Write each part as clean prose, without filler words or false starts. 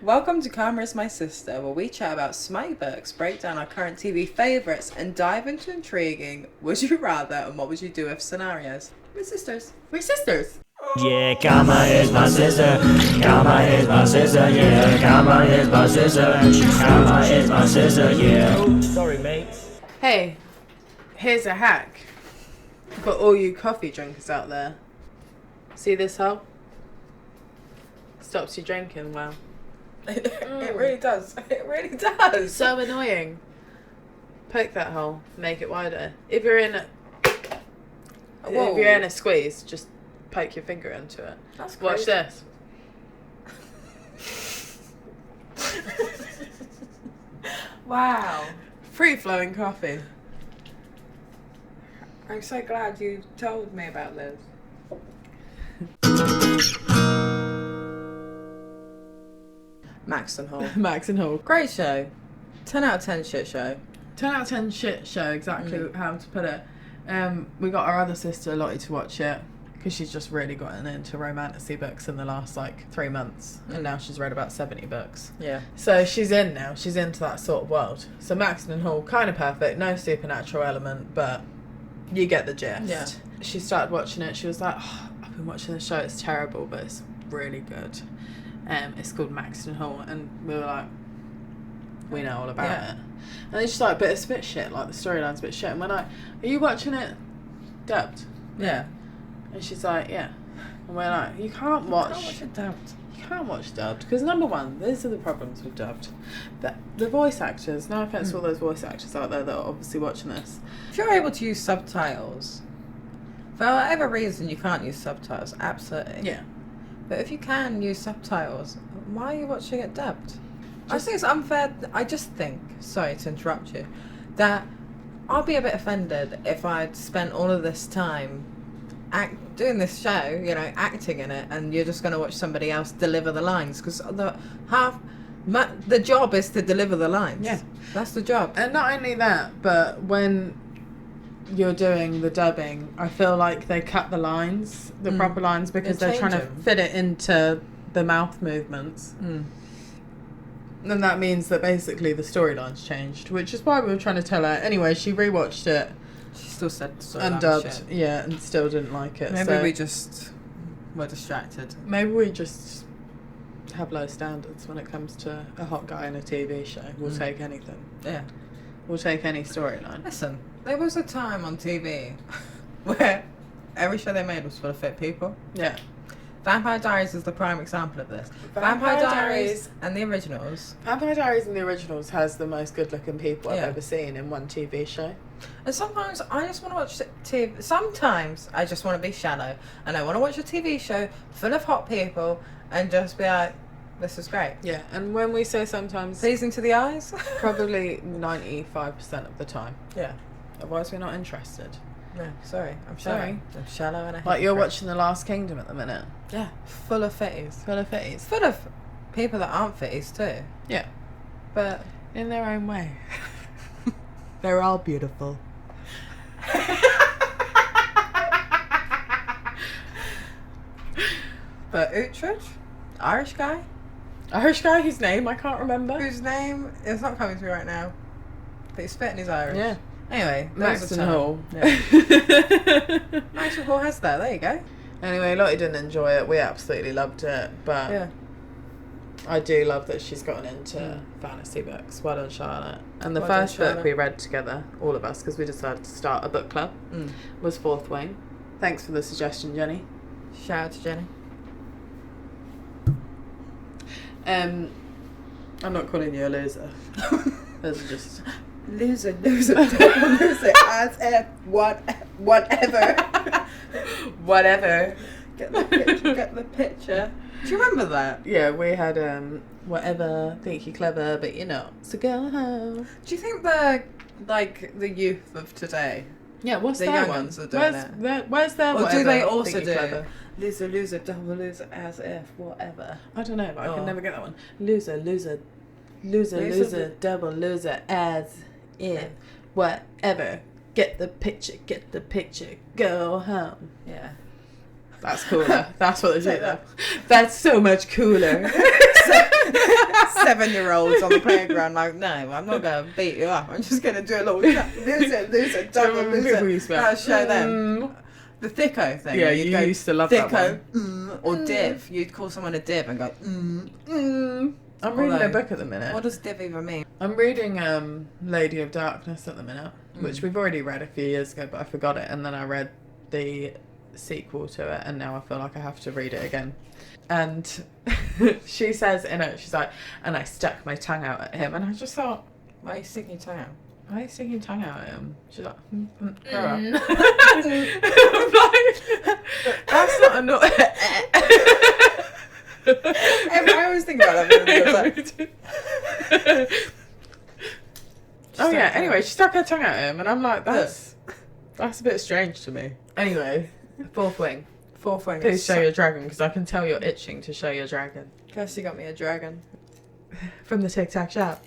Welcome to Karma is My Sister, where we chat about smutty books, break down our current TV favourites, and dive into intriguing would you rather and what would you do if scenarios. We're sisters. We're sisters. Yeah, Karma is my sister. Karma is my sister. Yeah, Karma is my sister. Karma is my sister. Yeah. Oh, sorry, mates. Hey, here's a hack for all you coffee drinkers out there. See this hole? Stops you drinking well. It really does. It really does. So annoying. Poke that hole. Make it wider. If you're in a squeeze, just poke your finger into it. That's Watch crazy. this. Wow. Free flowing coffee. I'm so glad you told me about this. Max and Hall. Max and Hall. Great show. 10 out of 10 shit show. 10 out of 10 shit show, exactly how to put it. We got our other sister Lottie to watch it because she's just really gotten into romantasy books in the last 3 months, and now she's read about 70 books. Yeah. So she's into that sort of world. So Max and Hall, kind of perfect, no supernatural element, but you get the gist. Yeah. She started watching it. She was like, oh, I've been watching the show. It's terrible, but it's really good. It's called Max and Hall, and we were like, we know all about it. And then she's like, but it's a bit shit. Like the storyline's a bit shit. And we're like, are you watching it dubbed? Yeah. And she's like, yeah. And we're like, you can't watch it dubbed. You can't watch dubbed because number one, these are the problems with dubbed. The voice actors. No offense to all those voice actors out there that are obviously watching this. If you're able to use subtitles, for whatever reason you can't use subtitles, absolutely. Yeah. But if you can use subtitles, why are you watching it dubbed? I think it's unfair. I just think, sorry to interrupt you, that I'll be a bit offended if I'd spent all of this time doing this show, acting in it, and you're just going to watch somebody else deliver the lines, because the job is to deliver the lines. Yeah. That's the job. And not only that, but when you're doing the dubbing, I feel like they cut the lines, the proper lines, because they're trying to fit it into the mouth movements. And that means that basically the storyline's changed, which is why we were trying to tell her. Anyway, she rewatched it. She still said undubbed, yeah, and still didn't like it. Maybe we just were distracted. Maybe we just have low standards when it comes to a hot guy in a TV show. We'll take anything. Yeah. We'll take any storyline. Listen, there was a time on TV where every show they made was full of fit people. Yeah. Vampire Diaries is the prime example of this. Vampire Diaries and the originals. Vampire Diaries and the originals has the most good-looking people I've Yeah. ever seen in one TV show. And sometimes I just want to watch TV. Sometimes I just want to be shallow and I want to watch a TV show full of hot people and just be like, this is great. Yeah, and when we say sometimes, Pleasing to the eyes? probably 95% of the time. Yeah. Otherwise, we're not interested. No, sorry. I'm shallow. Sorry. I'm shallow and I hate Like, you're hypocrite. watching The Last Kingdom at the minute. Yeah. Full of fitties. Full of fitties. Full of people that aren't fitties too. Yeah. But In their own way. They're all beautiful. But Uhtred, Irish guy, Irish guy whose name I can't remember. whose name is not coming to me right now, but he's fit and he's Irish. Yeah. Anyway, Max and Hall. Yeah. Max and Hall has that. There you go. Anyway, Lottie didn't enjoy it. We absolutely loved it. But Yeah. I do love that she's gotten into fantasy books. Well done, Charlotte. And the Well done, first book Charlotte. we read together, all of us, because we decided to start a book club, was Fourth Wing. Thanks for the suggestion, Jenny. Shout out to Jenny. I'm not calling you a loser. Those are just... Loser, don't lose it. As if, whatever. Whatever. Get the picture. Do you remember that? Yeah, we had, whatever, think you're clever, but you're not. So go home. Do you think the youth of today, Yeah, what's the their young one? ones are doing it? Where's their Or whatever, do they think also you're do clever? loser, double loser, as if, whatever? I don't know, but I Oh. can never get that one. Loser, double loser, as if, whatever. Get the picture, go home. Yeah. That's cooler. That's what they say though. That's so much cooler. 7-year-olds on the playground. Like, no, I'm not gonna beat you up. I'm just gonna do a little loser, double loser. I'll show them the thicko thing. Yeah, you used to love that one. Or div. You'd call someone a div and go. I'm reading a book at the minute. What does div even mean? I'm reading Lady of Darkness at the minute, which we've already read a few years ago, but I forgot it, and then I read the sequel to it, and now I feel like I have to read it again. And she says in it, she's like, and I stuck my tongue out at him, and I just thought, why are you sticking your tongue out? Why are you sticking your tongue out at him? She's like, grow up. I'm like, that's not annoying. I always think about that. Oh yeah, anyway, she stuck her tongue out at him, and I'm like, that's a bit strange to me. Anyway, Fourth wing. Please show your dragon, because I can tell you're itching to show your dragon. Kirsty got me a dragon. From the Tic Tac shop.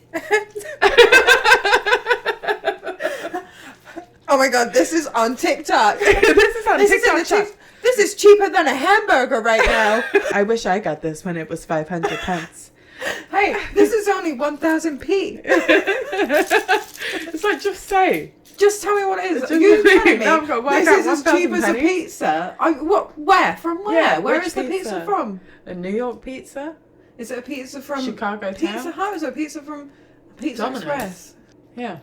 Oh my god, this is on TikTok. This is cheaper than a hamburger right now. I wish I got this when it was 500 pence. Hey, this is only 1000p. It's like, just say. Just tell me what it is. Just You telling me no, I've got this is as cheap as a pizza? Where? From where? Yeah, where which is the pizza from? A New York pizza? Is it a pizza from Chicago Pizza Town? Hut? Is it a pizza from Pizza Domino's. Express? Yeah.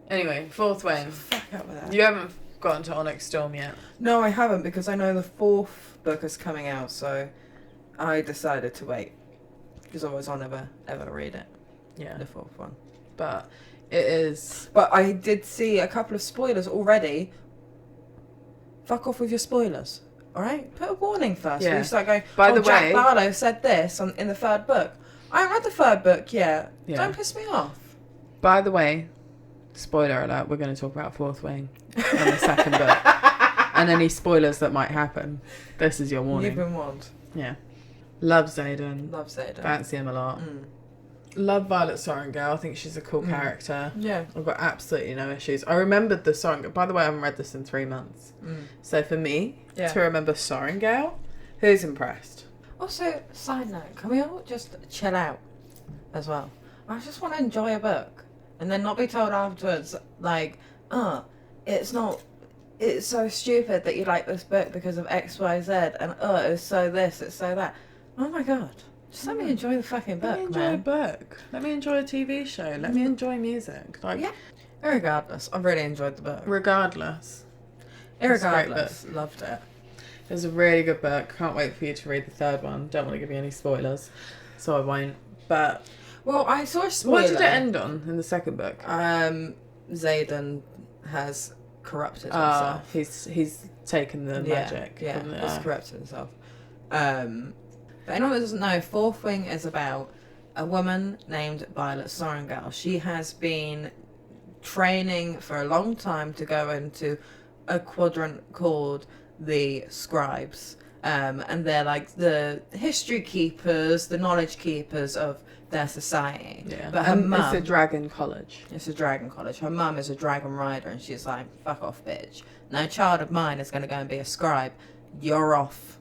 Anyway, Fourth Wing. Fuck out with that. You haven't gotten to Onyx Storm yet. No, I haven't, because I know the 4th book is coming out, so I decided to wait. Because otherwise I'll never ever read it. Yeah. The 4th one. But it is. But I did see a couple of spoilers already. Fuck off with your spoilers. Alright? Put a warning first. Yeah. You start going, By the Jack way, Barlow said this in the 3rd book. I haven't read the 3rd book yet. Yeah. Don't piss me off. By the way, spoiler alert, we're going to talk about Fourth Wing in the 2nd book. And any spoilers that might happen. This is your warning. You've been warned. Yeah. Love Zayden. Love Zayden. Fancy him a lot. Love Violet Sorrengail. I think she's a cool character. Yeah. I've got absolutely no issues. I remembered the Sorrengail. By the way, I haven't read this in 3 months. So for me, to remember Sorrengail, who's impressed? Also, side note, can we all just chill out as well? I just want to enjoy a book and then not be told afterwards, like, it's so stupid that you like this book because of X, Y, Z, and it's so this, it's so that. Oh my god. Just let me enjoy the fucking book, Let me enjoy a book. Let me enjoy a TV show. Let me enjoy music. Like, yeah. Irregardless, I've really enjoyed the book. Regardless. Irregardless, loved it. It was a really good book. Can't wait for you to read the 3rd one. Don't want to give you any spoilers, so I won't. But well, I saw a spoiler. What did it end on in the 2nd book? Zayden has corrupted himself. He's taken the magic. Yeah, he's corrupted himself. For anyone that doesn't know, 4th Wing is about a woman named Violet Sorrengail. She has been training for a long time to go into a quadrant called the Scribes. And they're like the history keepers, the knowledge keepers of their society. Yeah. But her mum... It's a dragon college. It's a dragon college. Her mum is a dragon rider, and she's like, fuck off, bitch. No child of mine is going to go and be a scribe. You're off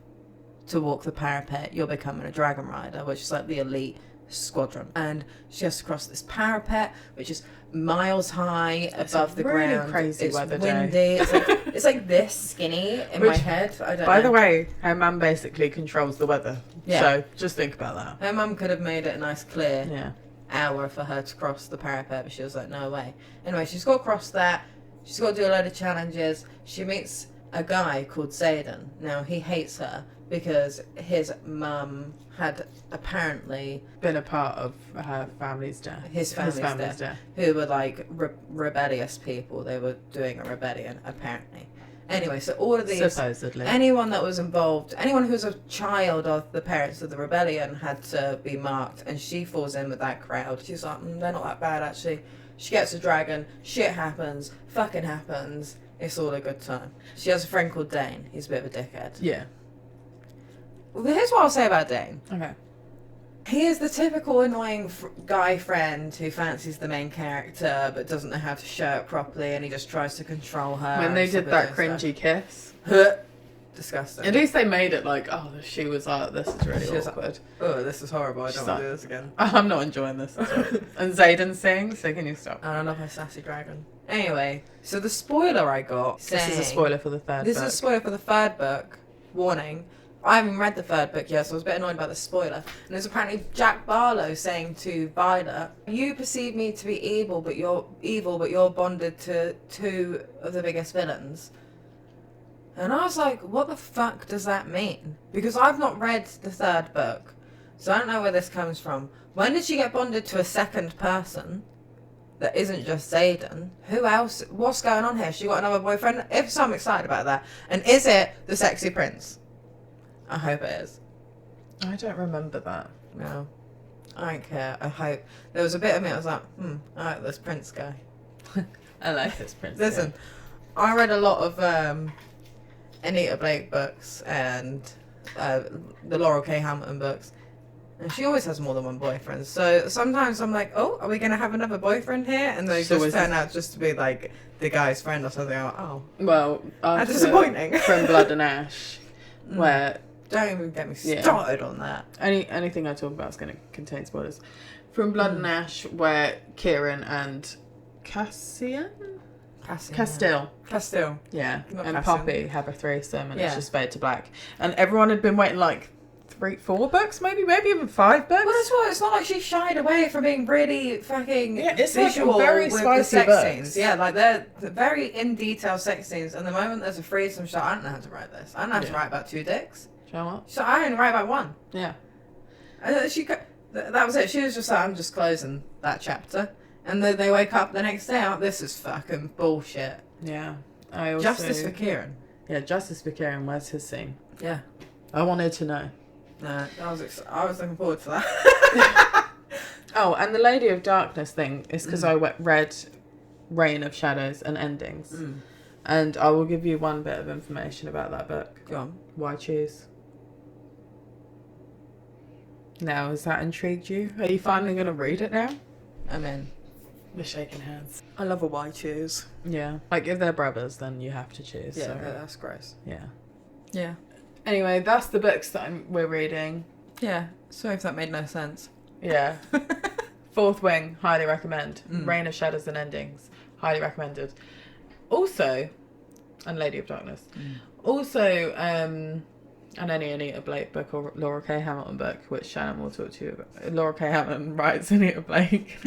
to walk the parapet. You're becoming a dragon rider, which is like the elite squadron. And she has to cross this parapet, which is miles high above the really ground. Crazy it's weather windy. day. It's like this skinny in my head. I don't know. By the way, her mum basically controls the weather. Yeah. So just think about that. Her mum could have made it a nice clear hour for her to cross the parapet, but she was like, no way. Anyway, she's got to cross that. She's got to do a load of challenges. She meets a guy called Zayden. Now, he hates her because his mum had apparently been a part of her family's death. His family's death. Who were like rebellious people. They were doing a rebellion, apparently. Anyway, so all of these... Supposedly. Anyone that was involved, anyone who was a child of the parents of the rebellion had to be marked, and she falls in with that crowd. She's like, they're not that bad, actually. She gets a dragon, shit happens, fucking happens, it's all a good time. She has a friend called Dane. He's a bit of a dickhead. Yeah. Well, here's what I'll say about Dane. Okay. He is the typical annoying guy friend who fancies the main character but doesn't know how to show it properly, and he just tries to control her. When they did that cringy kiss. disgusting. At least they made it like, oh, she was like, this is really awkward. Like, oh, this is horrible. I don't want to do this again. I'm not enjoying this. And Zayden sings, so can you stop? And I love her sassy dragon. Anyway, so the spoiler I got. This is a spoiler for the third book. This is a spoiler for the third book. Warning. I haven't read the third book yet, so I was a bit annoyed about the spoiler. And it's apparently Jack Barlow saying to Violet, "You perceive me to be evil, but you're bonded to two of the biggest villains." And I was like, what the fuck does that mean? Because I've not read the third book, so I don't know where this comes from. When did she get bonded to a second person that isn't just Zayden? Who else? What's going on here? She got another boyfriend? If so, I'm excited about that. And is it the sexy prince? I hope it is. I don't remember that. No. I don't care. I hope. There was a bit of me, I was like, I like this prince guy. I like this prince. Listen, I read a lot of Anita Blake books and the Laurel K. Hamilton books. And she always has more than one boyfriend. So sometimes I'm like, oh, are we going to have another boyfriend here? And they just turn out just to be like the guy's friend or something. I'm like, oh. Well, that's disappointing. From Blood and Ash, where... Don't even get me started on that. Anything I talk about is going to contain spoilers. From Blood and Ash, where Kieran and Castile. Yeah. Not and Cassian. Poppy have a threesome, and it's just fade to black. And everyone had been waiting like 4 books, maybe even 5 books. Well, that's why it's not like she shied away from being really fucking it's visual like very with spicy the sex books. scenes. Yeah, like they're very in detail sex scenes. And the moment there's a threesome shot, I don't know how to write this. I don't know how to write about 2 dicks. Show what? So I only write about 1. Yeah. And that was it. She was just like, I'm just closing that chapter. And then they wake up the next day, oh, this is fucking bullshit. Yeah. Justice for Kieran. Yeah, Justice for Kieran. Where's his scene? Yeah. I wanted to know. No, I was looking forward to that. Oh, and the Lady of Darkness thing is because I read Reign of Shadows and Endings. And I will give you one bit of information about that book. Go on. Why choose? Now, has that intrigued you? Are you finally going to read it now? I'm in. We're shaking hands. I love a why choose. Yeah. Like, if they're brothers, then you have to choose. Yeah, so. that's gross. Yeah. Yeah. Anyway, that's the books that we're reading. Yeah. Sorry if that made no sense. Yeah. Fourth Wing, highly recommend. Reign of Shadows and Endings, highly recommended. Also, and Lady of Darkness. Also, and any Anita Blake book or Laura K. Hamilton book, which Shannon will talk to you about. Laura K. Hamilton writes Anita Blake.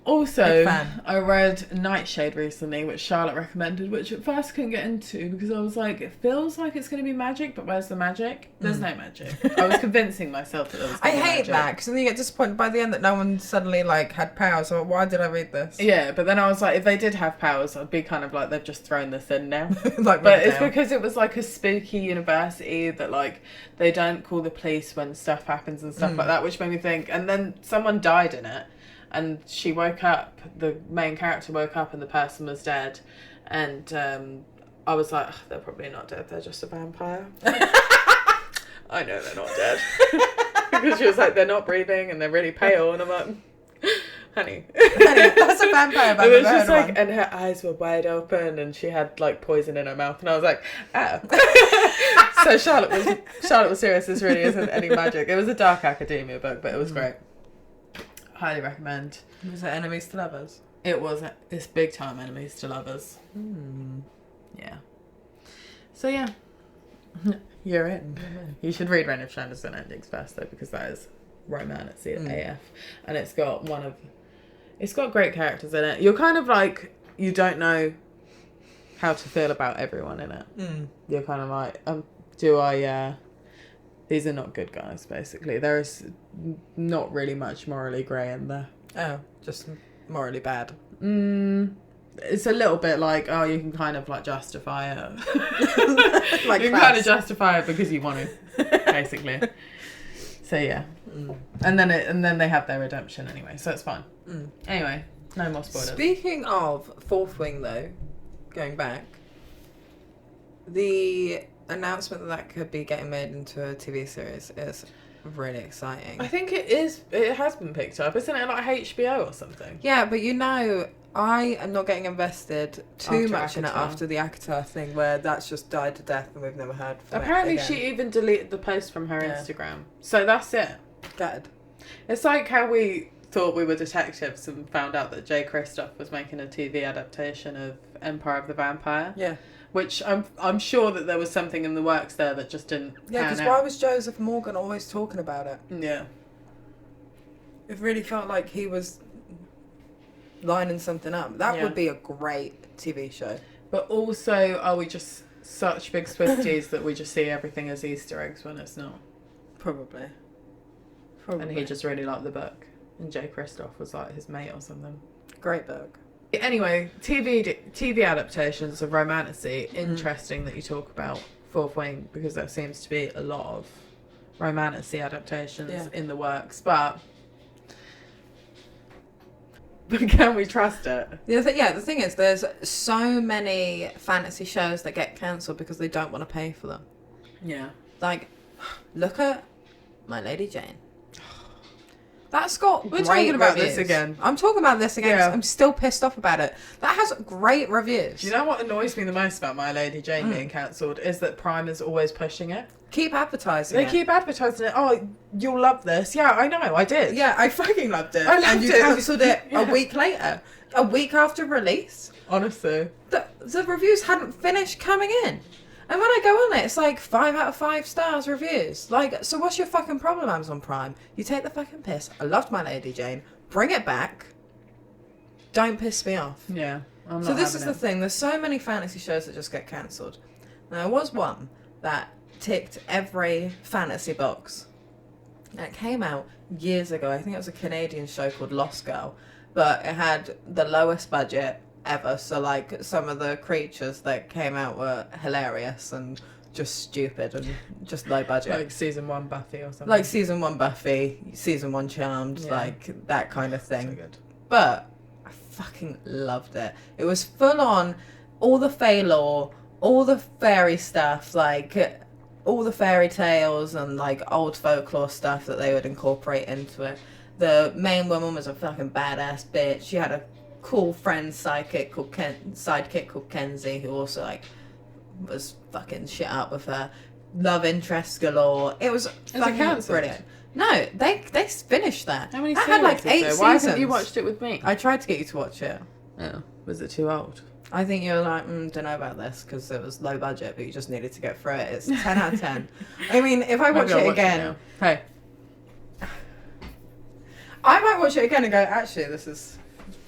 Also, I read Nightshade recently, which Charlotte recommended, which at first I couldn't get into because I was like, it feels like it's going to be magic, but where's the magic? There's no magic. I was convincing myself that there was I hate that, because then you get disappointed by the end that no one suddenly, like, had powers. So why did I read this? Yeah, but then I was like, if they did have powers, I'd be kind of like, they've just thrown this in now. But it's because it was like a spooky university that, like, they don't call the police when stuff happens and stuff like that, which made me think, and then someone died in it. And she woke up, the main character woke up and the person was dead. And I was like, they're probably not dead, they're just a vampire. I know they're not dead. Because she was like, they're not breathing and they're really pale. And I'm like, honey, that's a vampire. It was just like, and her eyes were wide open and she had like poison in her mouth. And I was like, oh. So Charlotte was serious, this really isn't any magic. It was a dark academia book, but it was great. Highly recommend. Was it Enemies to Lovers? It was. It's big time Enemies to Lovers. Yeah. So yeah, you're in. You should read Reign of Shadows and Endings first though, because that is romance AF, and it's got great characters in it. You're kind of like, you don't know how to feel about everyone in it. You're kind of like, do I? These are not good guys, basically. There is not really much morally grey in there. Oh, just morally bad. It's a little bit like, oh, you can kind of like justify it. Like you can kind of justify it because you want to, basically. So yeah, and then they have their redemption anyway, so it's fine. Anyway, no more spoilers. Speaking of Fourth Wing, though, going back, the announcement that could be getting made into a TV series is really exciting. I think it is. It has been picked up, isn't it? Like HBO or something. Yeah, but you know, I am not getting invested too After much in it ACOTAR. after the ACOTAR thing, where that's just died to death and we've never heard from Apparently, it again. she even deleted the post from her Yeah. Instagram. So that's it. Gutted. It's like how we thought we were detectives and found out that Jay Kristoff was making a TV adaptation of Empire of the Vampire. Yeah. Which I'm sure that there was something in the works there that just didn't Yeah, pan because out. why was Joseph Morgan always talking about it? Yeah. It really felt like he was lining something up. That Yeah. would be a great TV show. But also, are we just such big Swifties that we just see everything as Easter eggs when it's not? Probably. And he just really liked the book. And Jay Kristoff was like his mate or something. Great book. Anyway, TV adaptations of romantasy. Interesting that you talk about Fourth Wing, because there seems to be a lot of romantasy adaptations in the works. But can we trust it? The thing is, there's so many fantasy shows that get cancelled because they don't want to pay for them. Yeah. Like, look at My Lady Jane. That's got We're great talking about reviews. this again. I'm talking about this again. Yeah. 'Cause I'm still pissed off about it. That has great reviews. Do you know what annoys me the most about My Lady Jane being cancelled is that Prime is always pushing it. Keep advertising They it. keep advertising it. Oh, you'll love this. Yeah, I know. I did. Yeah, I fucking loved it. I loved and you it. cancelled it Yeah. a week later. A week after release. Honestly. The reviews hadn't finished coming in. And when I go on it, it's like 5 out of 5 stars reviews. Like, so what's your fucking problem, Amazon Prime? You take the fucking piss. I loved My Lady Jane. Bring it back. Don't piss me off. Yeah. I'm not So this is having the thing. There's so many fantasy shows that just get cancelled. Now, there was one that ticked every fantasy box. And it came out years ago. I think it was a Canadian show called Lost Girl. But it had the lowest budget ever. So, like, some of the creatures that came out were hilarious and just stupid and just low budget. Like season 1 Buffy or something. Like season 1 Buffy, season 1 Charmed, Yeah. like that kind of thing. So good. But I fucking loved it. It was full on, all the fae lore, all the fairy stuff, like all the fairy tales and like old folklore stuff that they would incorporate into it. The main woman was a fucking badass bitch. She had a cool friend sidekick called Kenzie, who also like was fucking shit up with her. Love interest galore. It was fucking cancelled? brilliant. No, they finished that. How many that seasons had like is 8 there? seasons. Why haven't you watched it with me? I tried to get you to watch it. Oh, was it too old? I think you were like, don't know about this because it was low budget, but you just needed to get through it. It's 10 out of 10. I mean, if I watch Maybe I'll it again, now. Hey. I might watch it again and go, actually, this is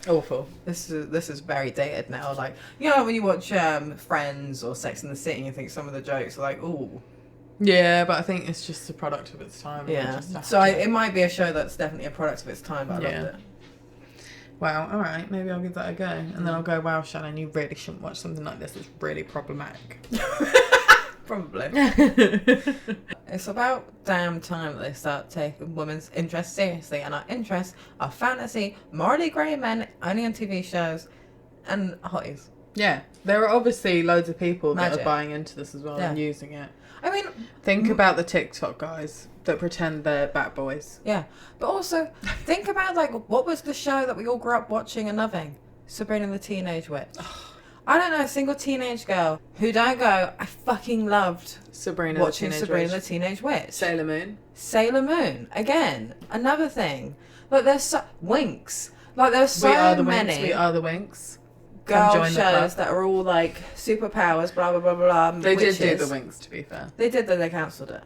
Awful. this is very dated now. Like, you know, when you watch Friends or Sex and the City, and you think some of the jokes are like, ooh, Yeah, but I think it's just a product of its time. yeah. So it might be a show that's definitely a product of its time, but I Yeah. loved it. Wow, alright, maybe I'll give that a go. And then I'll go, wow, Shannon, you really shouldn't watch something like this. It's really problematic. Probably. It's about damn time that they start taking women's interests seriously, and our interests are fantasy, morally grey men, only on TV shows, and hotties. Yeah, there are obviously loads of people that Magic. are buying into this as well and Yeah. using it. I mean, Think about the TikTok guys that pretend they're bat boys. yeah, but also think about like what was the show that we all grew up watching and loving? Sabrina the Teenage Witch. I don't know a single teenage girl who don't go, I fucking loved Sabrina watching the Teenage Sabrina the Witch. Teenage Witch. Sailor Moon. Sailor Moon again, another thing. Like there's Winx. Like there's We are so the many Winx. We are the Winx. girl join the shows club. that are all like superpowers, blah blah blah blah. They did do witches. the Winx, to be fair. They did, though they cancelled it.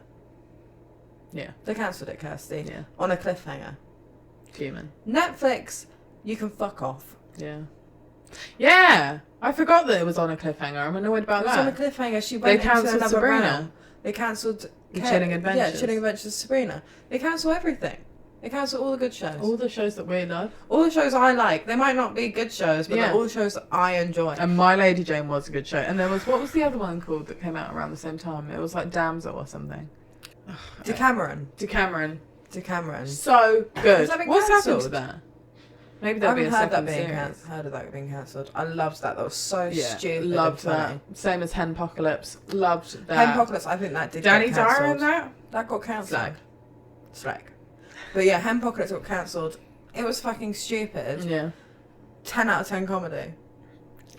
Yeah. They cancelled it, Kirsty. Yeah. On a cliffhanger. Human. Netflix, you can fuck off. Yeah. Yeah! I forgot that it was on a cliffhanger. I'm annoyed about It was that. on a cliffhanger. She They went into cancelled another Sabrina. realm. They cancelled The Chilling Yeah, Adventures. Chilling Adventures of Sabrina. They cancel everything. They cancel all the good shows. All the shows that we love. All the shows I like. They might not be good shows, but Yeah. they're all the shows that I enjoy. And My Lady Jane was a good show. And there was, what was the other one called that came out around the same time? It was like Damsel or something. Decameron. Decameron. Decameron. So good. Has that been What's happened to cancelled? that? Maybe I there'll be haven't a heard that second being series. heard of that being cancelled. I loved that. That was so Yeah, stupid. loved and that. funny. Same as Henpocalypse. Loved that. Henpocalypse, I think that did Danny get Dyer cancelled. in that? That got cancelled. Slag. Slag. But yeah, Henpocalypse got cancelled. It was fucking stupid. Yeah. 10 out of 10 comedy.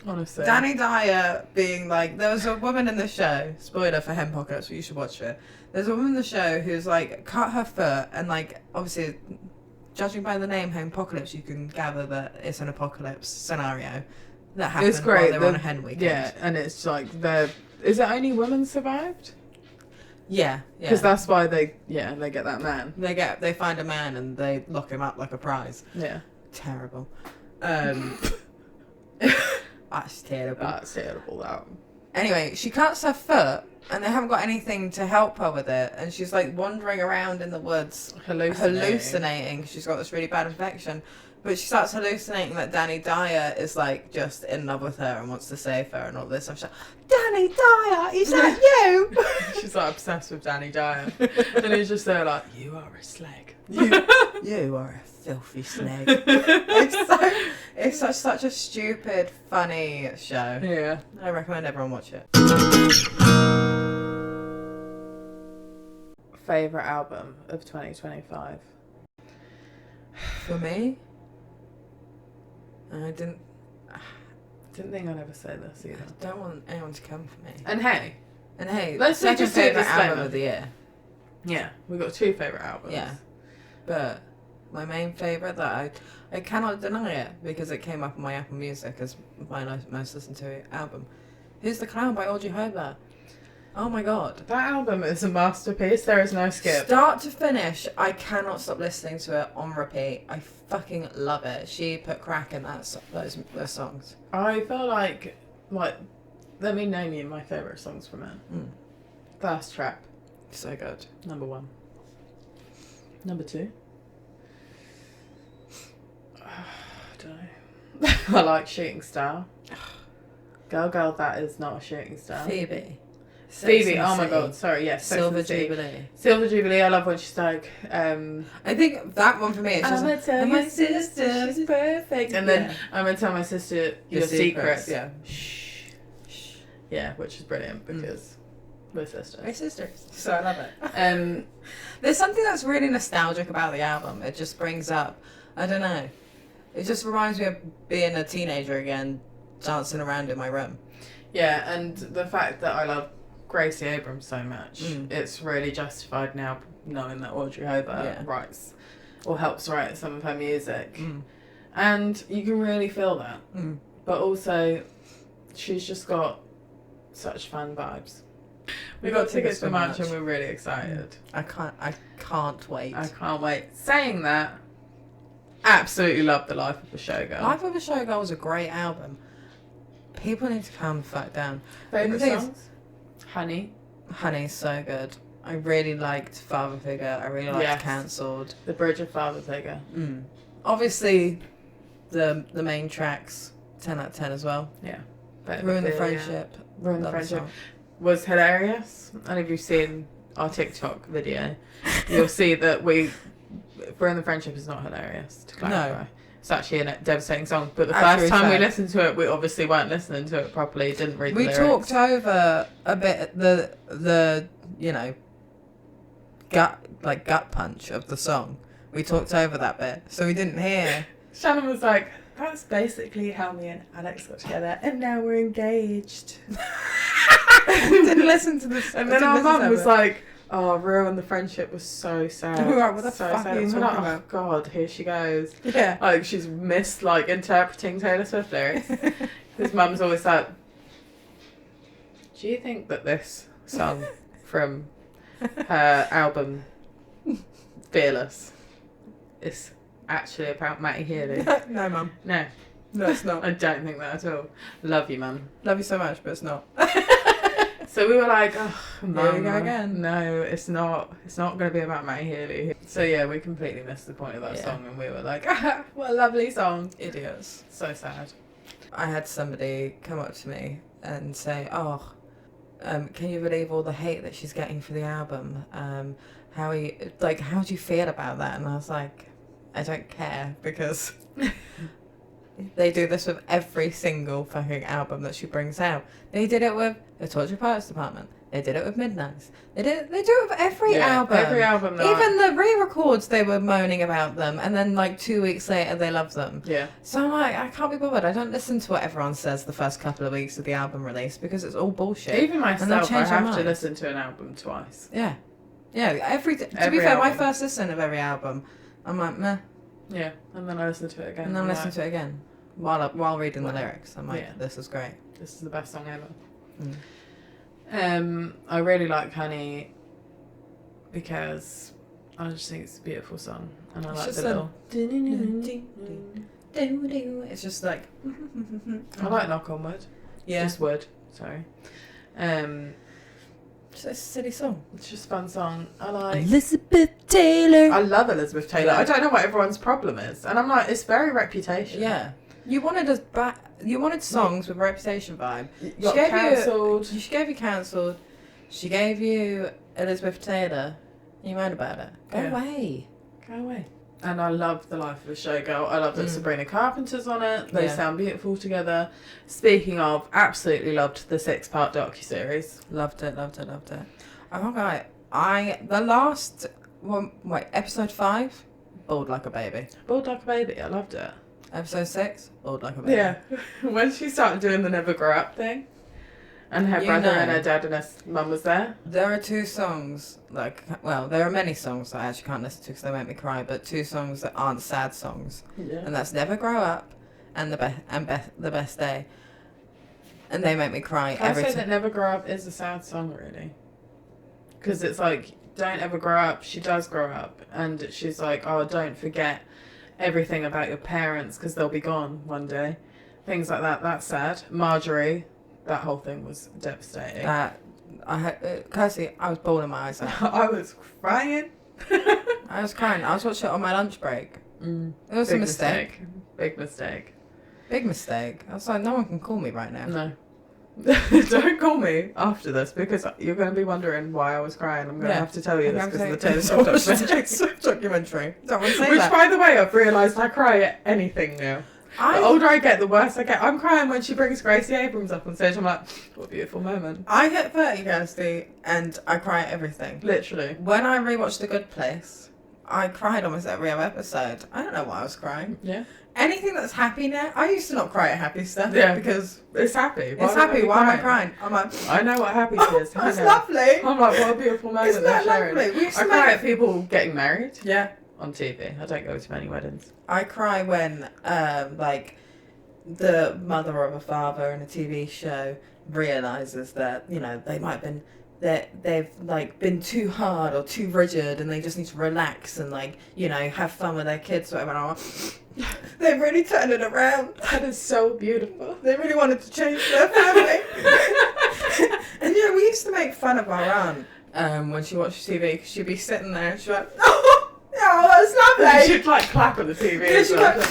Honestly. Danny Dyer being like, there was a woman in the show, spoiler for Hempocalypse, but you should watch it. There's a woman in the show who's like cut her foot, and like obviously, judging by the name Hempocalypse, you can gather that it's an apocalypse scenario that happened It's great. while they were on a hen weekend. Yeah, and it's like is it only women survived? Yeah, because that's why they get that man. They find a man and they lock him up like a prize. Yeah, terrible. That's terrible. That's terrible. That. Anyway, she cuts her foot, and they haven't got anything to help her with it, and she's like wandering around in the woods, hallucinating. She's got this really bad infection, but she starts hallucinating that Danny Dyer is like just in love with her and wants to save her and all this stuff. She's like, Danny Dyer, is that you? She's like obsessed with Danny Dyer, and he's just there like, you are a slag. You are a filthy snake. It's such a stupid, funny show. Yeah, I recommend everyone watch it. Favorite album of 2025? For me, I didn't think I'd ever say this either. I don't want anyone to come for me. And hey, let's just second do favorite this album of the year. Yeah, we got 2 favorite albums. Yeah, but my main favorite that I cannot deny it because it came up on my Apple Music as my most listened to album. Who's the Clown by Audrey Hoberts. Oh my god. That album is a masterpiece. There is no skip. Start to finish, I cannot stop listening to it on repeat. I fucking love it. She put crack in those songs. I feel like, let me name you my favourite songs from it. Fast Trap. So good. Number 1. Number 2. I don't know. I like Shooting Star. Girl, that is not a shooting star. Phoebe, oh my god, sorry, yes. Silver Jubilee. Silver Jubilee, I love when she's like, I think that one for me is just I'm gonna tell my my sister, she's perfect. And then I'm gonna tell my sister your secrets. Yeah. Shh. Yeah, which is brilliant because we're sisters. We're sisters. So I love it. There's something that's really nostalgic about the album. It just brings up, I don't know, it just reminds me of being a teenager again, dancing around in my room. Yeah, and the fact that I love Gracie Abrams so much, it's really justified now knowing that Audrey Hoberts writes or helps write some of her music. And you can really feel that. But also, she's just got such fun vibes. We got tickets for March and we're really excited. I can't wait. I can't wait. Saying that, absolutely love The Life of a Showgirl. Life of a Showgirl was a great album. People need to calm the fuck down. Favourite songs? Honey's so good. I really liked Father Figure. I really liked Cancelled. The Bridge of Father Figure. Obviously, the main tracks, 10 out of 10 as well. Yeah. Ruin the Friendship. Ruin the Friendship was hilarious. And if you've seen our TikTok video, you'll see that Ruin the Friendship is not hilarious, to clarify. No. It's actually a devastating song. But the first time we listened to it, we obviously weren't listening to it properly, didn't read the lyrics. We talked over a bit the gut punch of the song. We talked over that bit, so we didn't hear. Shannon was like, that's basically how me and Alex got together, and now we're engaged. Didn't listen to this. And then our mum was like, oh, Ruin the Friendship was so sad. We were like, what the fuck are you talking about? Oh god, here she goes. Yeah. Like, she's missed, interpreting Taylor Swift lyrics. His mum's always like, do you think that this song from her album Fearless is actually about Matty Healy? No, Mum. No, it's not. I don't think that at all. Love you, Mum. Love you so much, but it's not. So we were like, oh, Mum, here we go again. No, it's not. It's not going to be about Matty Healy. So yeah, we completely missed the point of that song, and we were like, ah, what a lovely song. Idiots. So sad. I had somebody come up to me and say, oh, can you believe all the hate that she's getting for the album? How do you feel about that? And I was like, I don't care, because they do this with every single fucking album that she brings out. They did it with the Torture Pirates Department. They did it with Midnights. They do it with every album. Every album. Even the re-records, they were moaning about them, and then like 2 weeks later, they love them. Yeah. So I'm like, I can't be bothered. I don't listen to what everyone says the first couple of weeks of the album release because it's all bullshit. Even myself, I have to mind. listen to an album twice. Yeah. Yeah, to be fair, my first listen of every album, I'm like, meh. Yeah, and then I listen to it again. And then I listen to it again while reading the lyrics. I'm like, this is great. This is the best song ever. Mm. I really like Honey because I just think it's a beautiful song. And I like the little... It's just like... I like Knock on Wood. Yeah. Just Wood, sorry. It's a silly song. It's just a fun song. I like... Elizabeth Taylor. I love Elizabeth Taylor. I don't know what everyone's problem is. And I'm like, it's very Reputation. Yeah. You wanted songs with Reputation vibe. She got cancelled. She gave you Cancelled. She gave you Elizabeth Taylor. You mad about it? Go away. Go away. And I love The Life of a Showgirl. I love that Sabrina Carpenter's on it. They sound beautiful together. Speaking of, absolutely loved the 6-part docuseries. Loved it. Oh my god. The last one, episode 5, bawled like a baby. Bawled like a baby. I loved it. Episode 6, bawled like a baby. Yeah. When she started doing the Never Grow Up thing. And her brother and her dad and her mum was there. There are 2 songs, there are many songs that I actually can't listen to because they make me cry, but 2 songs that aren't sad songs. Yeah. And that's Never Grow Up and The Best Day. And they make me cry every time. That Never Grow Up is a sad song, really. Because it's like, don't ever grow up. She does grow up. And she's like, oh, don't forget everything about your parents because they'll be gone one day. Things like that. That's sad. Marjorie. That whole thing was devastating. Kirsty, I was bawling my eyes out. I was crying. I was crying. I was watching it on my lunch break. It was a mistake. Big mistake. Big mistake. I was like, no one can call me right now. No. Don't call me after this because you're going to be wondering why I was crying. I'm going to have to tell you this because of the Taylor Swift documentary. Don't want to say Which, that. by the way, I've realised I cry at anything now. The older I get, the worse I get. I'm crying when she brings Gracie Abrams up on stage. I'm like, what a beautiful moment. I hit 30, Kirsty, and I cry at everything. Literally. When I rewatched The Good Place, I cried almost every other episode. I don't know why I was crying. Yeah. Anything that's happy now, I used to not cry at happy stuff. Yeah. Because it's happy. Why am I crying? I'm like, I know what happy is. That's lovely. I'm like, what a beautiful moment. Isn't that lovely? I cry at people getting married. Yeah. On TV. I don't go to many weddings. I cry when, the mother of a father in a TV show realizes that, they might have been, that they've been too hard or too rigid and they just need to relax and have fun with their kids or whatever. They really turned it around. That is so beautiful. They really wanted to change their family. And we used to make fun of our aunt when she watched TV because she'd be sitting there and she'd be like, oh, that's lovely. She'd clap at the TV. Yeah, she'd go,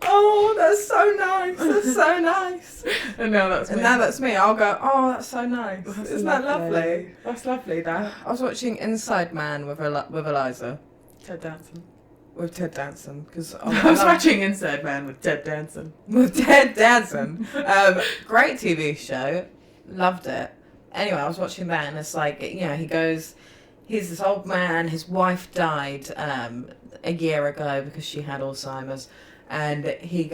oh, that's so nice. That's so nice. And now that's me. I'll go, oh, that's so nice. Isn't that lovely? That's lovely, Dad. I was watching Inside Man with Eliza. Ted Danson. With Ted Danson. Because I was watching Inside Man with Ted Danson. With Ted Danson. Great TV show. Loved it. Anyway, I was watching that and it's like, he's this old man. His wife died a year ago because she had Alzheimer's. And he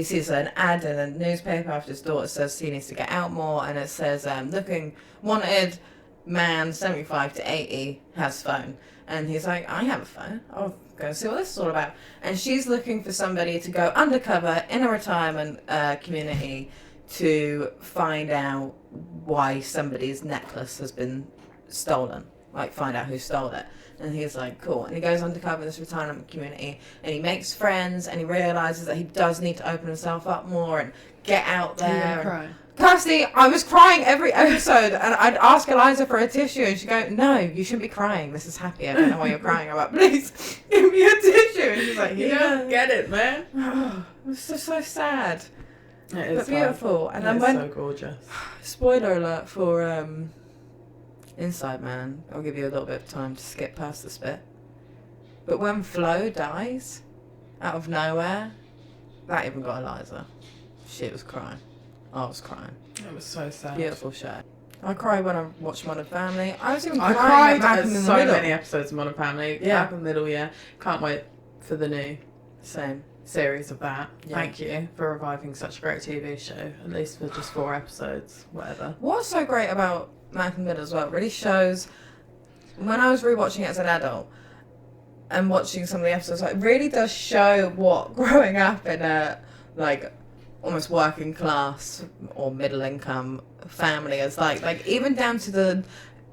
sees an ad in a newspaper after his daughter says he needs to get out more. And it says, looking wanted man 75 to 80 has phone. And he's like, I have a phone. I'll go see what this is all about. And she's looking for somebody to go undercover in a retirement community to find out why somebody's necklace has been stolen. Find out who stole it. And he's like, cool. And he goes undercover in this retirement community and he makes friends and he realises that he does need to open himself up more and get out there. Cry. Kirsty, I was crying every episode and I'd ask Eliza for a tissue and she'd go, no, you shouldn't be crying. This is happy. I don't know why you're crying. I'm like, please, give me a tissue. And she's like, you don't get it, man. It's just so sad. It is but beautiful. And then so gorgeous. Spoiler alert for Inside Man. I'll give you a little bit of time to skip past this bit. But when Flo dies, out of nowhere, that even got Eliza. She was crying. I was crying. It was so sad. Beautiful show. I cry when I watch Modern Family. I was even I crying cried at at Malcolm in the so Middle. many episodes of Modern Family. Yeah. Malcolm in the Middle, yeah. Can't wait for the new Same. series of that. Yeah. Thank you for reviving such a great TV show, at least for just 4 episodes, whatever. What's so great about Malcolm in the Middle as well, it really shows, when I was rewatching it as an adult and watching some of the episodes, like, it really does show what growing up in a, like, almost working class or middle income family is like even down to the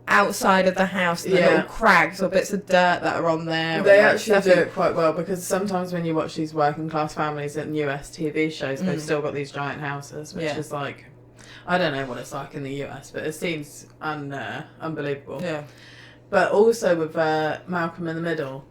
outside of the house, the little cracks or bits of dirt that are on there. They actually do it quite well, because sometimes when you watch these working class families in US TV shows, they've still got these giant houses, which is like, I don't know what it's like in the US, but it seems unbelievable. Yeah. But also with Malcolm in the Middle,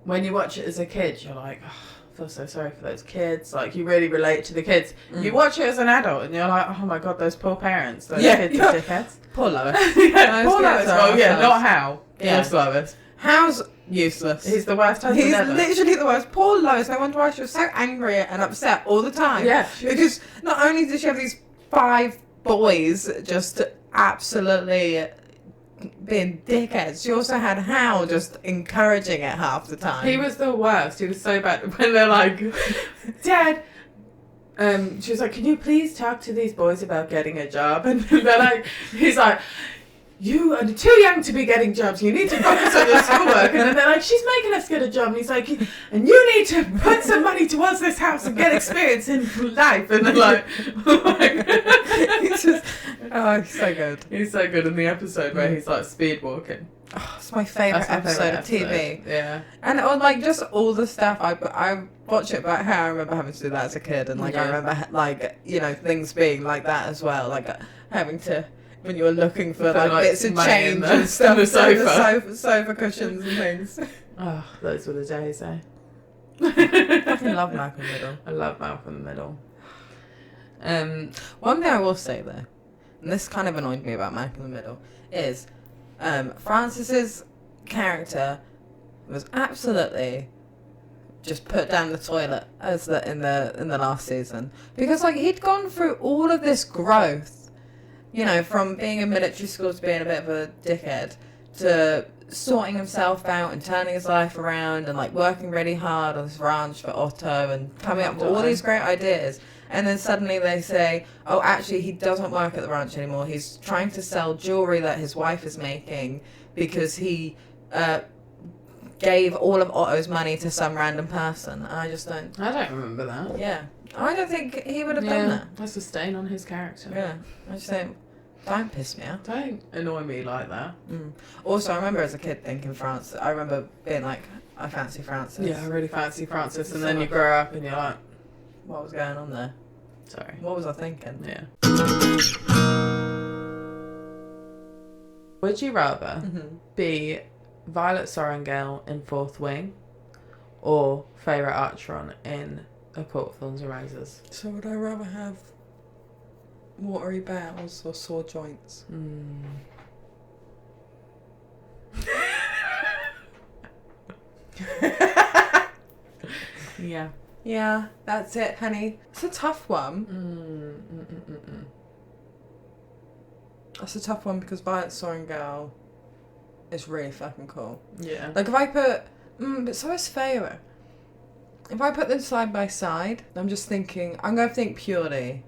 when you watch it as a kid, you're like, oh, I feel so sorry for those kids. Like, you really relate to the kids. You watch it as an adult and you're like, oh my god, those poor parents, those kids are dickheads. Poor Lois. Poor Lois. Well, not Hal. Yeah. Just Lois. Hal's useless. He's the worst husband He's ever. literally the worst. Poor Lois. I wonder why she was so angry and upset all the time. Yeah. Because not only did she have these 5 boys just absolutely being dickheads, she also had Hal just encouraging it half the time. He was the worst. He was so bad. When they're like, Dad, she was like, can you please talk to these boys about getting a job? And they're like, he's like, you are too young to be getting jobs. You need to focus on your schoolwork. And then they're like, she's making us get a job. And he's like, and you need to put some money towards this house and get experience in life. And they're like, oh my god. He's just, oh, he's so good. He's so good in the episode where he's like speed walking. Oh, it's my favourite episode of TV. Yeah. And on like just all the stuff I watch it about how I remember having to do that as a kid, and like I remember like, you know, things being like that as well, like having to, when you were looking for like bits of change and stuff on the sofa. sofa cushions and things. Oh, those were the days, eh? I fucking love Malcolm in the Middle. I love Malcolm in the Middle. One thing I will say though, and this kind of annoyed me about Malcolm in the Middle, is Francis's character was absolutely just put down the toilet as in the last season, because like he'd gone through all of this growth, you know, from being in military school to being a bit of a dickhead to sorting himself out and turning his life around and like working really hard on this ranch for Otto and coming up with all these great ideas. And then suddenly they say, oh, actually, he doesn't work at the ranch anymore. He's trying to sell jewellery that his wife is making because he gave all of Otto's money to some random person. And I just don't... I don't remember that. Yeah. I don't think he would have done that. That's a stain on his character. Yeah. I just think, don't piss me off. Don't annoy me like that. Also, I remember as a kid thinking I remember being like, I fancy Francis. Yeah, I really fancy Francis. And then you grow up and you're like... What was going on there? Sorry. What was I thinking? Yeah. Would you rather be Violet Sorrengail in Fourth Wing or Feyre Archeron in A Court of Thorns and Roses? So would I rather have watery bowels or sore joints? Yeah. Yeah, that's it, honey. It's a tough one. That's a tough one because Violet Sorrengail is really fucking cool. Yeah. Like if I put, but so is Feyre. If I put them side by side, I'm just thinking, I'm going to think purely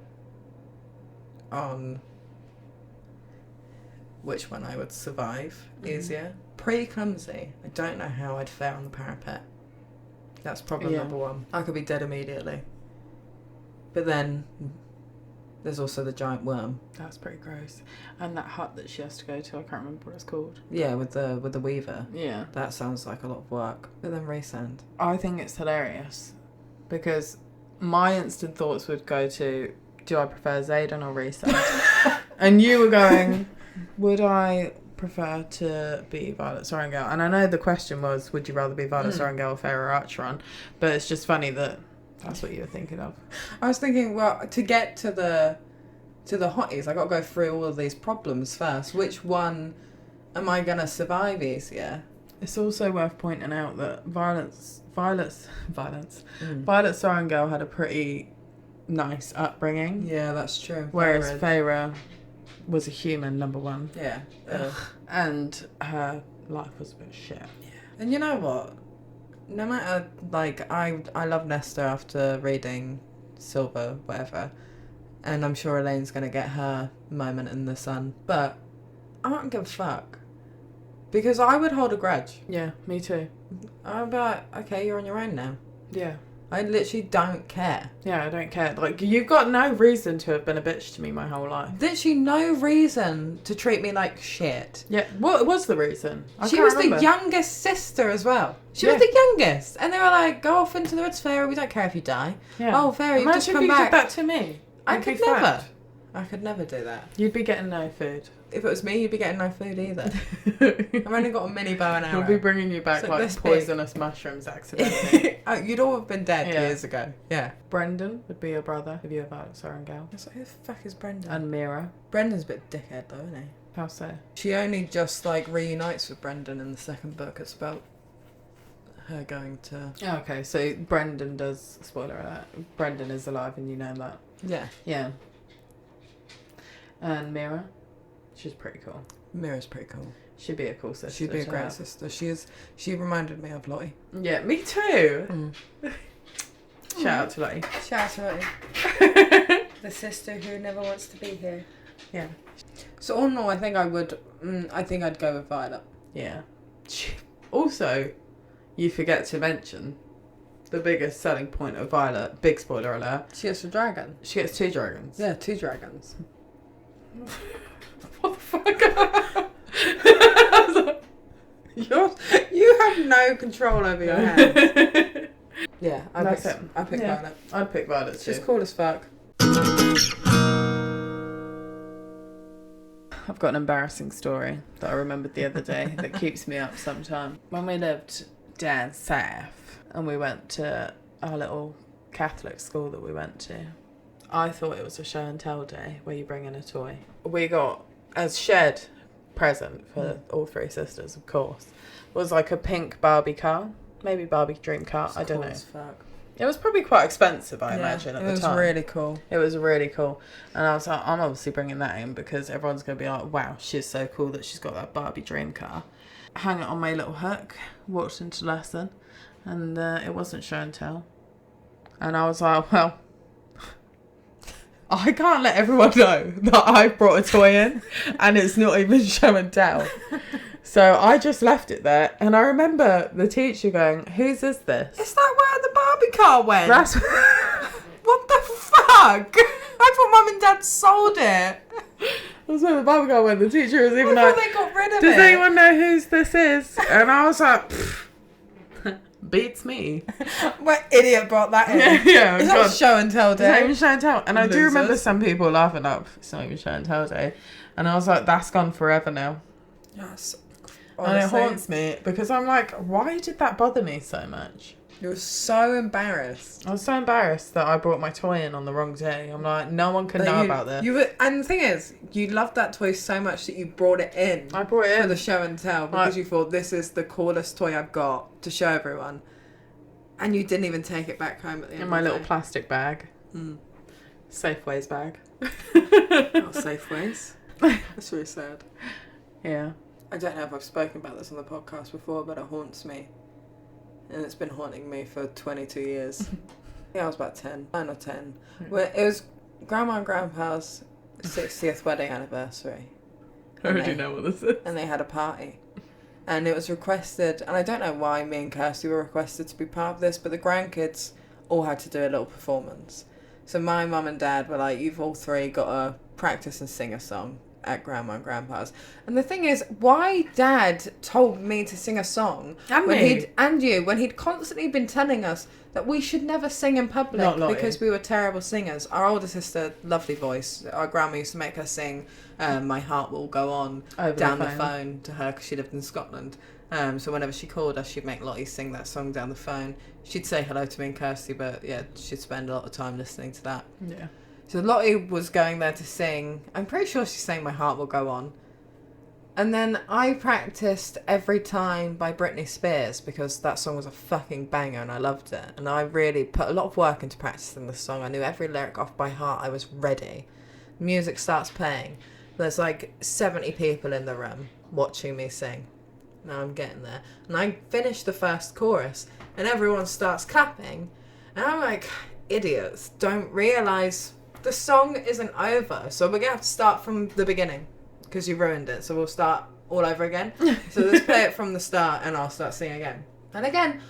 on which one I would survive easier. Pretty clumsy. I don't know how I'd fare on the parapet. That's problem number one. I could be dead immediately. But then there's also the giant worm. That's pretty gross. And that hut that she has to go to, I can't remember what it's called. Yeah, with the weaver. Yeah. That sounds like a lot of work. But then resend. I think it's hilarious because my instant thoughts would go to, do I prefer Xaden or resend? And you were going, would I prefer to be Violet Sorrengail? And I know the question was, would you rather be Violet Sorrengail or Feyre Archeron? But it's just funny that that's what you were thinking of. I was thinking, well, to get to the hotties, I got to go through all of these problems first. Which one am I gonna survive easier? It's also worth pointing out that Violet Sorrengail had a pretty nice upbringing. Yeah, that's true. Whereas Feyre was a human, number one. Yeah. And her life was a bit shit. Yeah. And you know what? No matter, like, I love Nesta after reading Silver, whatever. And I'm sure Elaine's going to get her moment in the sun. But I don't give a fuck. Because I would hold a grudge. Yeah, me too. I'd be like, okay, you're on your own now. Yeah. I literally don't care. Yeah, I don't care. Like, you've got no reason to have been a bitch to me my whole life. Literally no reason to treat me like shit. Yeah, what was the reason? She was the youngest sister as well. She was the youngest. And they were like, go off into the woods, Fairy. We don't care if you die. Yeah. Oh, Fairy, you've just come Imagine if you back. did that to me. I could never. I could never do that. You'd be getting no food. If it was me, you'd be getting no food either. I've only got a mini bow and arrow. We'll be bringing you back like poisonous mushrooms accidentally. Oh, you'd all have been dead years ago. Yeah. Brendan would be your brother if you were Violet Sorrengal. I was like, who the fuck is Brendan? And Mira. Brendan's a bit dickhead though, isn't he? How so? She only just like reunites with Brendan in the second book. It's about her going to... Oh, okay, so Brendan does... Spoiler alert. Brendan is alive and you know that. Yeah. Yeah. And Mira? She's pretty cool. Mira's pretty cool. She'd be a cool sister. She'd be a great sister. She reminded me of Lottie. Yeah, me too. Shout out to Lottie. Shout out to Lottie. The sister who never wants to be here. Yeah. So all in all, I think I would... I think I'd go with Violet. Yeah. Also, you forget to mention the biggest selling point of Violet. Big spoiler alert. She gets a dragon. She gets 2 dragons. Yeah, 2 dragons. What the fuck? You have no control over your hands. Yeah, I pick Violet. I'd pick Violet too. She's cool as fuck. I've got an embarrassing story that I remembered the other day that keeps me up sometime. When we lived down south and we went to our little Catholic school that we went to, I thought it was a show and tell day where you bring in a toy. We got, as shared present for all 3 sisters, of course, was like a pink Barbie car. Maybe Barbie dream car, I don't know. As fuck. It was probably quite expensive, I imagine, at the time. It was really cool. It was really cool. And I was like, I'm obviously bringing that in because everyone's going to be like, wow, she's so cool that she's got that Barbie dream car. Hung it on my little hook, walked into lesson, and it wasn't show and tell. And I was like, well, I can't let everyone know that I brought a toy in and it's not even show and tell. So I just left it there, and I remember the teacher going, whose is this? Is that where the Barbie car went? That's what the fuck? I thought Mum and Dad sold it. That's where the Barbie car went. The teacher was even like, they got rid of does anyone know whose this is? And I was like, beats me. What idiot brought that in? Yeah, it's not show and tell day. It's not even show and tell. And Losers. I do remember some people laughing up, it's not even show and tell day. And I was like, that's gone forever now. Yes. Honestly. And it haunts me because I'm like, why did that bother me so much? You were so embarrassed. I was so embarrassed that I brought my toy in on the wrong day. I'm like, no one can know about this. And the thing is, you loved that toy so much that you brought it in. I brought it in for the show and tell because you thought this is the coolest toy I've got to show everyone. And you didn't even take it back home at the end in my of the little day. plastic bag. Safeways bag. Oh, Safeways. That's really sad. Yeah. I don't know if I've spoken about this on the podcast before, but it haunts me. And it's been haunting me for 22 years. I think I was about 10, 9 or 10. Well, it was Grandma and Grandpa's 60th wedding anniversary. I already know what this is. And they had a party. And it was requested, and I don't know why me and Kirsty were requested to be part of this, but the grandkids all had to do a little performance. So my mum and dad were like, you've all 3 got to practice and sing a song at Grandma and Grandpa's. And the thing is, why Dad told me to sing a song when he'd constantly been telling us that we should never sing in public because we were terrible singers. Our older sister, lovely voice. Our grandma used to make her sing My Heart Will Go On down the phone to her because she lived in Scotland. So whenever she called us, she'd make Lottie sing that song down the phone. She'd say hello to me and Kirsty, but yeah, she'd spend a lot of time listening to that. Yeah. So Lottie was going there to sing. I'm pretty sure she sang My Heart Will Go On. And then I practiced Every Time by Britney Spears because that song was a fucking banger and I loved it. And I really put a lot of work into practicing the song. I knew every lyric off by heart. I was ready. Music starts playing. There's like 70 people in the room watching me sing. Now I'm getting there. And I finish the first chorus and everyone starts clapping. And I'm like, idiots, don't realise the song isn't over. So we're going to have to start from the beginning because you ruined it. So we'll start all over again. So let's play it from the start and I'll start singing again. And again,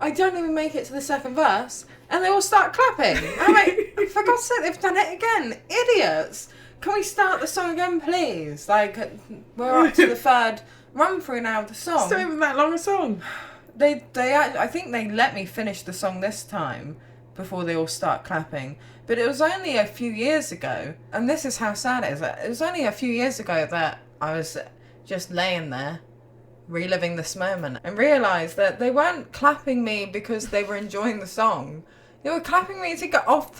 I don't even make it to the second verse and they all start clapping. I'm like, for God's sake, they've done it again. Idiots. Can we start the song again, please? Like, we're up to the third run through now of the song. It's not even that long a song. I think they let me finish the song this time before they all start clapping. But it was only a few years ago, and this is how sad it is. It was only a few years ago that I was just laying there, reliving this moment, and realised that they weren't clapping me because they were enjoying the song. They were clapping me to get off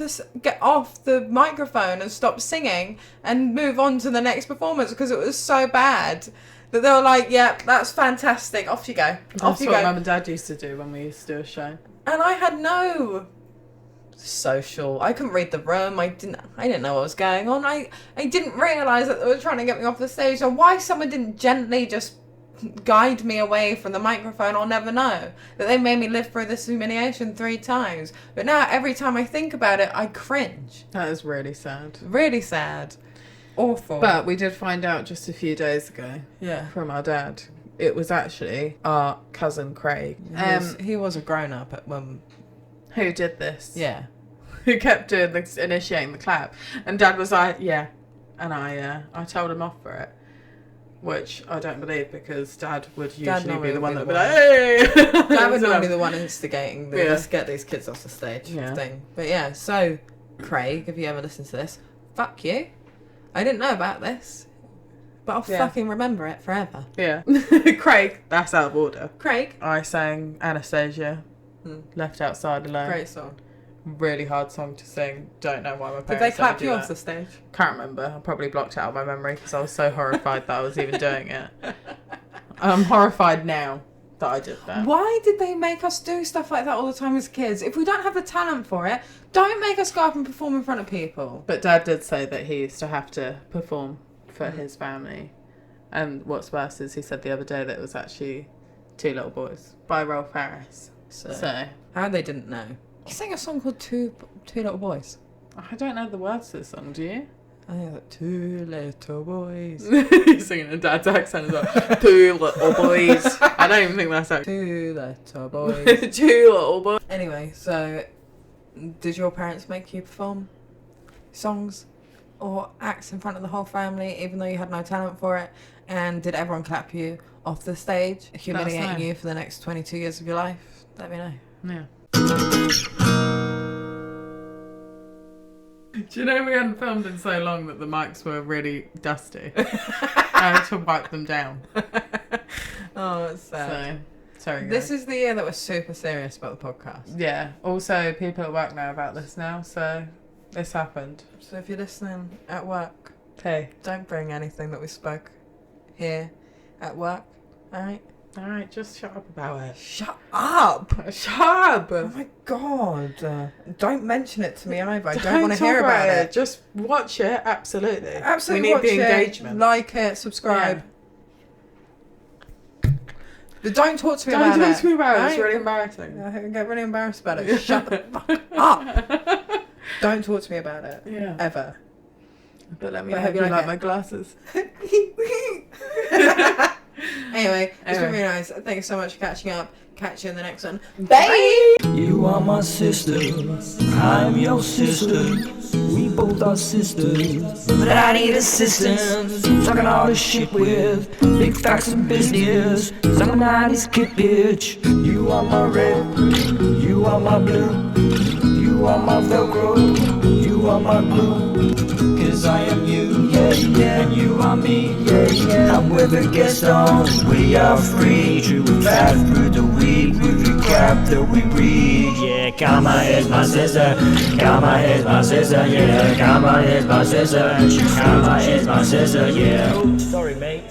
the microphone and stop singing and move on to the next performance because it was so bad that they were like, "Yeah, that's fantastic. Off you go. Off That's you what go." Mum and Dad used to do when we used to do a show. And I had no social. I couldn't read the room. I didn't know what was going on. I didn't realise that they were trying to get me off the stage, or why someone didn't gently just guide me away from the microphone. I'll never know. That they made me live through this humiliation 3 times. But now every time I think about it, I cringe. That is really sad. Really sad. Awful. But we did find out just a few days ago from our dad. It was actually our cousin Craig. He was a grown-up at when... Who did this. Yeah. Who kept doing initiating the clap. And Dad was like, yeah. And I told him off for it. Which I don't believe because Dad would usually be the one that would be like, hey! Dad would normally be the one instigating the let's get these kids off the stage thing. But yeah, so Craig, if you ever listen to this, fuck you. I didn't know about this. But I'll fucking remember it forever. Yeah. Craig, that's out of order. Craig. I sang Anastasia, Left Outside Alone. Great song. Really hard song to sing. Don't know why my parents Did they clap you that. off the stage? Can't remember. I probably blocked it out of my memory because I was so horrified that I was even doing it. I'm horrified now that I did that. Why did they make us do stuff like that all the time as kids? If we don't have the talent for it, don't make us go up and perform in front of people. But Dad did say that he used to have to perform for his family. And what's worse is he said the other day that it was actually 2 Little Boys by Rolf Harris. So how they didn't know. He sang a song called Two Little Boys. I don't know the words to the song, do you? I think like 2 little boys. He's singing in Dad's accent as well. 2 little boys. I don't even think that's actually 2 little boys. 2 little boys. Anyway, so did your parents make you perform songs or acts in front of the whole family even though you had no talent for it? And did everyone clap you off the stage, humiliating you for the next 22 years of your life? Let me know. Yeah. Do you know we hadn't filmed in so long that the mics were really dusty? I had to wipe them down. Oh, it's sad. So, sorry guys. This is the year that we're super serious about the podcast. Yeah. Also, people at work know about this now, so this happened. So if you're listening at work, Hey. don't bring anything that we spoke here at work, alright? Alright, just shut up about it. Shut up! Shut up! Oh my god. Don't mention it to me either. I don't want to hear about it. Just watch it, absolutely. Absolutely We need watch the it, engagement. like it, subscribe. But don't talk to me Don't about it. talk to me about it, it's right? really embarrassing. I get really embarrassed about it. Shut the fuck up. Don't talk to me about it. Yeah. Ever. But let me But I know hope if you you like like it. my glasses. Anyway, it's been really nice. Thank you so much for catching up. Catch you in the next one. Bye! You are my sister, I'm your sister. We both are sisters, but I need assistance. Talking all this shit with big facts and business. 'Cause I'm a 90s kid, bitch. You are my red, you are my blue. You are my Velcro, you are my glue. 'Cause I am you, yeah, yeah, and you are me, yeah, yeah. I'm with a guest on, we are free. We fast through the week, we recap that we read. Yeah, Karma is my sister, Karma is my sister, yeah. Karma is my sister, Karma is my sister, yeah. Oops, sorry, mate.